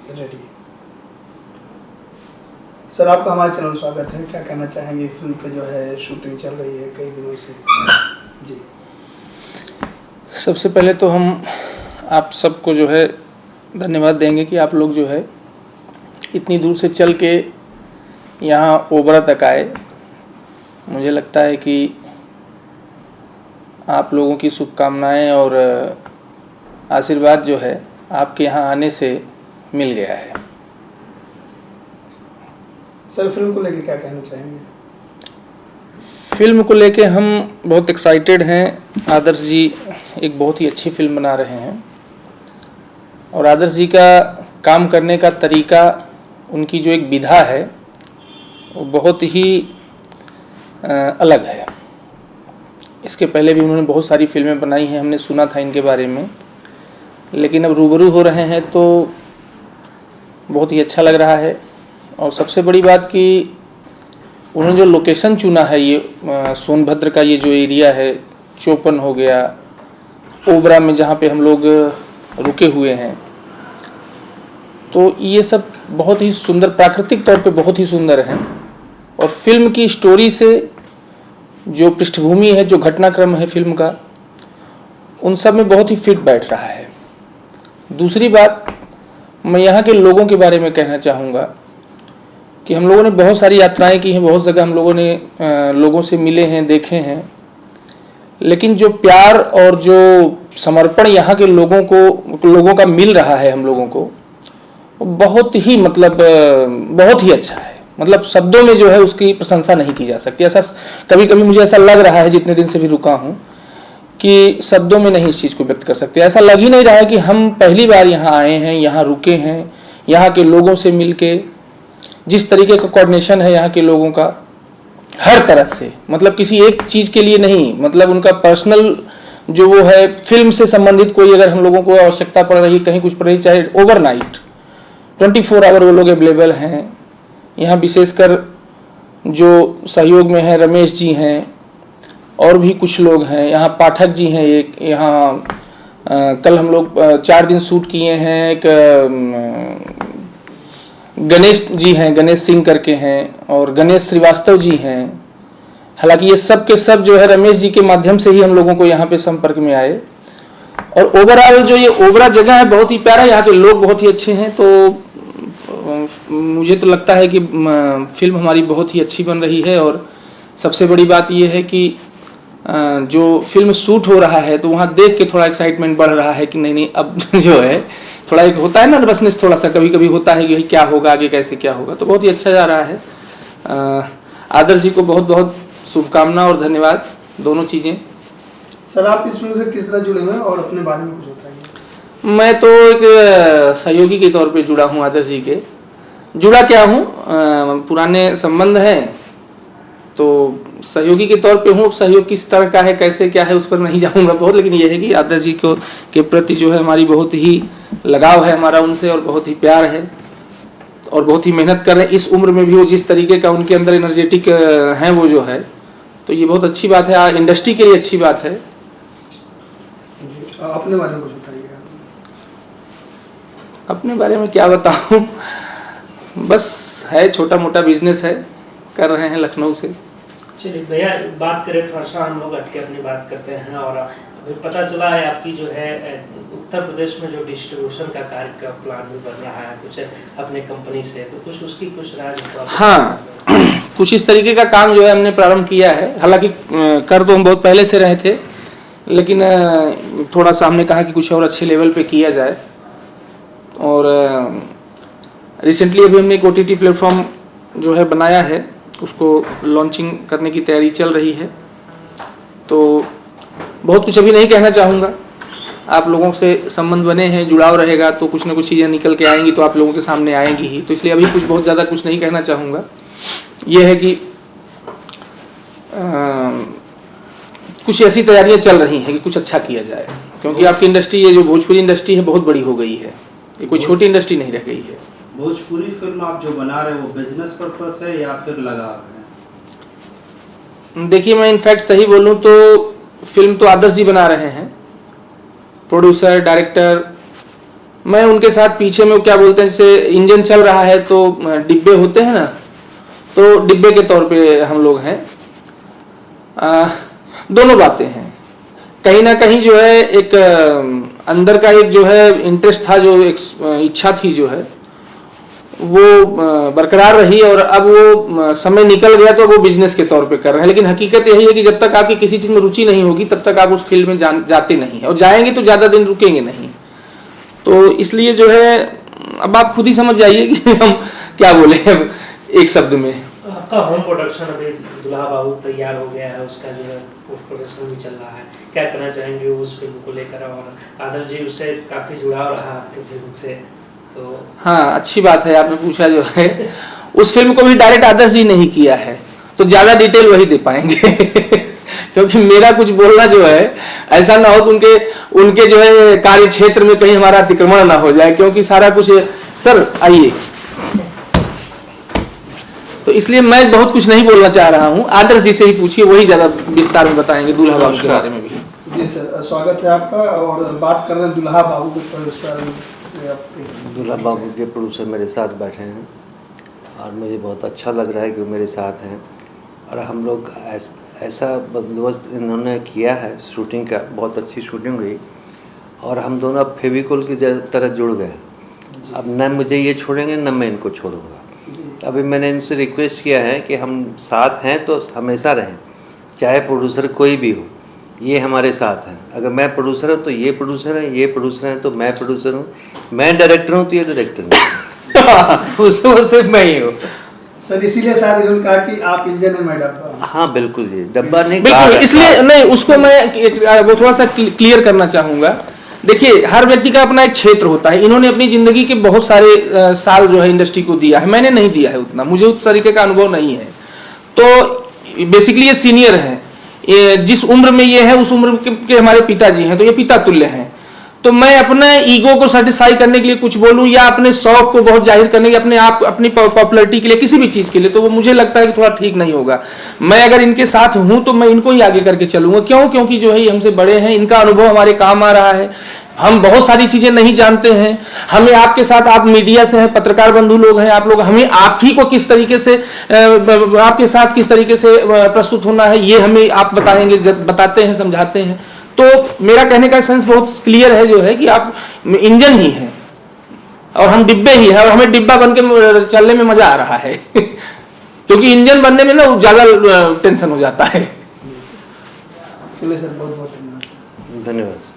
Ready. Sir आपका हमारे channel स्वागत है। क्या कहना चाहेंगे, फिल्म का जो है शूटिंग चल रही है कई दिनों से जी। सबसे पहले तो हम आप सबको जो है धन्यवाद देंगे कि आप लोग जो है इतनी दूर से चल के यहाँ ओबरा तक आए। मुझे लगता है कि आप लोगों की शुभकामनाएं और आशीर्वाद जो है आपके यहाँ आने से मिल गया है। सर फिल्म को लेके क्या कहना चाहेंगे? फिल्म को लेके हम बहुत एक्साइटेड हैं। आदर्श जी एक बहुत ही अच्छी फिल्म बना रहे हैं और आदर्श जी का काम करने का तरीका, उनकी जो एक विधा है वो बहुत ही अलग है। इसके पहले भी उन्होंने बहुत सारी फिल्में बनाई हैं, हमने सुना था इनके बारे में, लेकिन अब रूबरू हो रहे हैं तो बहुत ही अच्छा लग रहा है। और सबसे बड़ी बात कि उन्होंने जो लोकेशन चुना है, ये सोनभद्र का ये जो एरिया है, चौपन हो गया, ओबरा में जहाँ पे हम लोग रुके हुए हैं, तो ये सब बहुत ही सुंदर, प्राकृतिक तौर पे बहुत ही सुंदर हैं। और फिल्म की स्टोरी से जो पृष्ठभूमि है, जो घटनाक्रम है फिल्म का, उन सब में बहुत ही फिट बैठ रहा है। दूसरी बात, मैं यहाँ के लोगों के बारे में कहना चाहूँगा कि हम लोगों ने बहुत सारी यात्राएं की हैं, बहुत जगह हम लोगों ने लोगों से मिले हैं, देखे हैं, लेकिन जो प्यार और जो समर्पण यहाँ के लोगों का मिल रहा है हम लोगों को, वो बहुत ही बहुत ही अच्छा है। मतलब शब्दों में जो है उसकी प्रशंसा नहीं की जा सकती। ऐसा कभी कभी मुझे ऐसा लग रहा है, जितने दिन से भी रुका हूँ, कि शब्दों में नहीं इस चीज़ को व्यक्त कर सकते। ऐसा लग ही नहीं रहा है कि हम पहली बार यहाँ आए हैं, यहाँ रुके हैं, यहाँ के लोगों से मिलके जिस तरीके का कोऑर्डिनेशन है यहाँ के लोगों का, हर तरह से, मतलब किसी एक चीज़ के लिए नहीं, मतलब उनका पर्सनल जो वो है, फिल्म से संबंधित कोई अगर हम लोगों को आवश्यकता पड़ रही, कहीं कुछ पड़ रही, चाहे ओवरनाइट 24 आवर वो लोग अवेलेबल हैं यहाँ। विशेषकर जो सहयोग में है, रमेश जी हैं और भी कुछ लोग हैं यहाँ, पाठक जी हैं एक यहाँ। कल हम लोग 4 दिन शूट किए हैं। एक गणेश जी हैं, गणेश सिंह करके हैं, और गणेश श्रीवास्तव जी हैं। हालांकि ये सब के सब जो है रमेश जी के माध्यम से ही हम लोगों को यहाँ पे संपर्क में आए। और ओवरऑल जो ये ओबरा जगह है बहुत ही प्यारा, यहाँ के लोग बहुत ही अच्छे हैं। तो मुझे तो लगता है कि फिल्म हमारी बहुत ही अच्छी बन रही है। और सबसे बड़ी बात ये है कि जो फिल्म शूट हो रहा है तो वहाँ देख के थोड़ा एक्साइटमेंट बढ़ रहा है कि नहीं अब जो है थोड़ा एक होता है ना नर्वसनेस, थोड़ा सा कभी कभी होता है कि क्या होगा आगे, कैसे क्या होगा। तो बहुत ही अच्छा जा रहा है। आदर्श जी को बहुत बहुत शुभकामना और धन्यवाद, दोनों चीज़ें। सर आप इस फिल्म से किस तरह जुड़े हुए हैं और अपने बारे में कुछ बताइए। मैं तो एक सहयोगी के तौर पे जुड़ा हूँ आदर्श जी के। जुड़ा क्या हूँ, पुराने संबंध हैं तो सहयोगी के तौर पे हूँ। सहयोग किस तरह का है, कैसे क्या है, उस पर नहीं जाऊँगा बहुत, लेकिन यह है कि आदर्श जी को के प्रति जो है हमारी बहुत ही लगाव है हमारा उनसे, और बहुत ही प्यार है, और बहुत ही मेहनत कर रहे हैं। इस उम्र में भी वो जिस तरीके का उनके अंदर एनर्जेटिक हैं वो जो है, तो ये बहुत अच्छी बात है, इंडस्ट्री के लिए अच्छी बात है। अपने बारे में कुछ बताइए। अपने बारे में क्या बताऊं, बस है, छोटा मोटा बिजनेस है, कर रहे हैं लखनऊ से। चलिए भैया, बात करें थोड़ा सा, हम लोग हटके अपनी बात करते हैं। और अभी पता चला है आपकी जो है उत्तर प्रदेश में जो डिस्ट्रीब्यूशन का कार्य का प्लान भी बन रहा है कुछ अपने कंपनी से, तो कुछ उसकी कुछ राज। हाँ, कुछ इस तरीके का काम जो है हमने प्रारंभ किया है। हालांकि कर तो हम बहुत पहले से रहे थे, लेकिन थोड़ा सा हमने कहा कि कुछ और अच्छे लेवल पे किया जाए। और रिसेंटली अभी हमने एक OTT प्लेटफॉर्म जो है बनाया है, उसको लॉन्चिंग करने की तैयारी चल रही है। तो बहुत कुछ अभी नहीं कहना चाहूँगा, आप लोगों से संबंध बने हैं, जुड़ाव रहेगा तो कुछ ना कुछ चीज़ें निकल के आएंगी, तो आप लोगों के सामने आएंगी ही। तो इसलिए अभी कुछ बहुत ज़्यादा कुछ नहीं कहना चाहूँगा। ये है कि कुछ ऐसी तैयारियां चल रही हैं कि कुछ अच्छा किया जाए, क्योंकि आपकी इंडस्ट्री, ये जो भोजपुरी इंडस्ट्री है, बहुत बड़ी हो गई है, ये कोई छोटी इंडस्ट्री नहीं रह गई है। भोजपुरी फिल्म आप जो बना रहे हैं वो बिजनेस पर्पस है या फिर लगाव है? देखिए, मैं इनफैक्ट सही बोलूं तो फिल्म तो आदर्श जी बना रहे हैं, प्रोड्यूसर, डायरेक्टर, मैं उनके साथ पीछे में क्या बोलते हैं, जैसे इंजन चल रहा है तो डिब्बे होते हैं ना, तो डिब्बे के तौर पे हम लोग हैं। दोनों बातें हैं, कहीं ना कहीं जो है एक अंदर का एक जो है इंटरेस्ट था, जो एक इच्छा थी जो है वो बरकरार रही, और अब वो समय निकल गया तो वो बिजनेस के तौर पे कर रहे हैं। लेकिन हकीकत यही है कि जब तक आपकी किसी चीज़ में रुचि नहीं होगी तब तक आप उस फील्ड में जाते नहीं हैं, और जाएंगे तो ज़्यादा दिन रुकेंगे नहीं। तो इसलिए जो है अब आप खुद ही समझ जाइए कि हम क्या बोले एक शब्द में। आपका होम प्रोडक्शन अभी दुल्हा बाबू तैयार हो गया है, उसका जो है पोस्ट प्रोडक्शन भी चल रहा है, क्या कहना चाहेंगे उस फिल्म को लेकर? और आदर्श जी उससे काफ़ी जुड़ाव रहा फिल्म से, तो हाँ अच्छी बात है आपने पूछा। जो है उस फिल्म को भी डायरेक्ट आदर्श जी नहीं किया है, तो ज़्यादा डिटेल वही दे पाएंगे क्योंकि मेरा कुछ बोलना जो है ऐसा ना हो कि उनके जो है कार्य क्षेत्र में कहीं हमारा अतिक्रमण ना हो जाए, क्योंकि सारा कुछ। सर आइए। तो इसलिए मैं बहुत कुछ नहीं बोलना चाह रहा हूँ, आदर्श जी से ही पूछिए, वही ज़्यादा विस्तार में बताएंगे दूल्हा बाबू के बारे में भी। जी सर, स्वागत है आपका। और बात कर रहे हैं दुल्हा बाबू के प्रोड्यूसर। दुल्हा बाबू के प्रोड्यूसर मेरे साथ बैठे हैं और मुझे बहुत अच्छा लग रहा है कि वो मेरे साथ हैं, और हम लोग ऐसा बंदोबस्त इन्होंने किया है शूटिंग का, बहुत अच्छी शूटिंग हुई, और हम दोनों अब फेविकोल की तरह जुड़ गए। अब न मुझे ये छोड़ेंगे न मैं इनको छोड़ूंगा। अभी मैंने इनसे रिक्वेस्ट किया है कि हम साथ हैं तो हमेशा रहें, चाहे प्रोड्यूसर कोई भी हो, ये हमारे साथ हैं। अगर मैं प्रोड्यूसर हूँ तो ये प्रोड्यूसर है, ये प्रोड्यूसर हैं तो मैं प्रोड्यूसर हूँ, मैं डायरेक्टर हूँ तो ये डायरेक्टर है उसमें सिर्फ मैं ही हूँ। सर इसीलिए शायद इन्होंने कहा कि आप इंजन है मैं डब्बा। हाँ बिल्कुल जी, डब्बा नहीं बिल्कुल, इसलिए नहीं उसको मैं वो थोड़ा सा क्लियर करना चाहूँगा। देखिए हर व्यक्ति का अपना एक क्षेत्र होता है, इन्होंने अपनी ज़िंदगी के बहुत सारे साल जो है इंडस्ट्री को दिया है, मैंने नहीं दिया है उतना, मुझे उस तरीके का अनुभव नहीं है। तो बेसिकली ये सीनियर हैं, जिस उम्र में ये है उस उम्र के हमारे पिताजी हैं, तो ये पिता तुल्य हैं। तो मैं अपने ईगो को सेटिस्फाई करने के लिए कुछ बोलूं या अपने शौक को बहुत जाहिर करने के अपने आप अपनी पॉपुलैरिटी के लिए किसी भी चीज़ के लिए, तो वो मुझे लगता है कि थोड़ा ठीक नहीं होगा। मैं अगर इनके साथ हूं तो मैं इनको ही आगे करके चलूंगा। क्यों? क्योंकि जो है ये हमसे बड़े हैं, इनका अनुभव हमारे काम आ रहा है। हम बहुत सारी चीज़ें नहीं जानते हैं, हमें आपके साथ, आप मीडिया से हैं, पत्रकार बंधु लोग हैं आप लोग, हमें आप ही को किस तरीके से आपके साथ किस तरीके से प्रस्तुत होना है ये हमें आप बताएंगे, बताते हैं, समझाते हैं। तो मेरा कहने का सेंस बहुत क्लियर है जो है कि आप इंजन ही हैं और हम डिब्बे ही हैं, और हमें डिब्बा बन के चलने में मजा आ रहा है क्योंकि इंजन बनने में ना ज़्यादा टेंशन हो जाता है। चलिए सर, बहुत बहुत धन्यवाद। धन्यवाद।